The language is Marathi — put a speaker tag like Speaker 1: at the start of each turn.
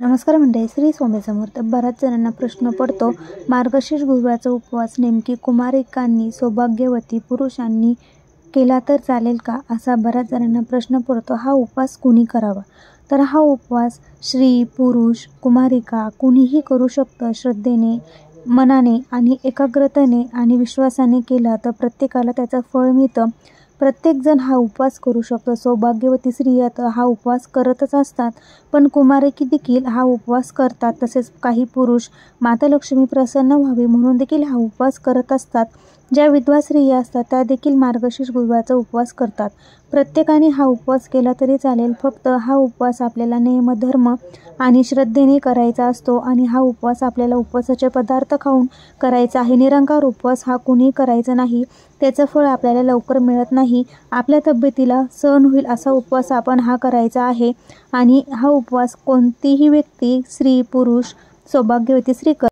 Speaker 1: नमस्कार मंडळी, श्री स्वामी समर्थ. बऱ्याच जणांना प्रश्न पडतो, मार्गशीर्ष गुरुवारचा उपवास नेमकी कुमारिकांनी सौभाग्यवती पुरुषांनी केला तर चालेल का, असा बऱ्याच जणांना प्रश्न पडतो. हा उपवास कुणी करावा? तर हा उपवास स्त्री, पुरुष, कुमारिका कुणीही करू शकतं. श्रद्धेने, मनाने आणि एकाग्रतेने आणि विश्वासाने केला तर प्रत्येकाला त्याचं फळ मिळतं. प्रत्येकजण हा उपवास करू शकतो. सौभाग्यवती स्त्रिया तर हा उपवास करतच असतात, पण कुमारिका देखील हा उपवास करतात. तसेच काही पुरुष माता लक्ष्मी प्रसन्न व्हावी म्हणून देखील हा उपवास करत असतात. ज्या विधवा स्त्रिया असतात त्या देखील मार्गशीर्ष गुरुवारचा उपवास करतात. प्रत्येकाने हा उपवास केला तरी चालेल. फक्त हा उपवास आपल्याला नियम, धर्म आणि श्रद्धेने करायचा असतो आणि हा उपवास आपल्याला उपवासाचे पदार्थ खाऊन करायचा आहे. निरंकार उपवास हा कुणी करायचा नाही. त्याचं फळ आपल्याला लवकर मिळत नाही. आपल्या तब्येतीला सहन होईल असा उपवास आपण हा करायचा आहे आणि हा उपवास कोणतीही व्यक्ती, स्त्री, पुरुष, सौभाग्यवती स्त्री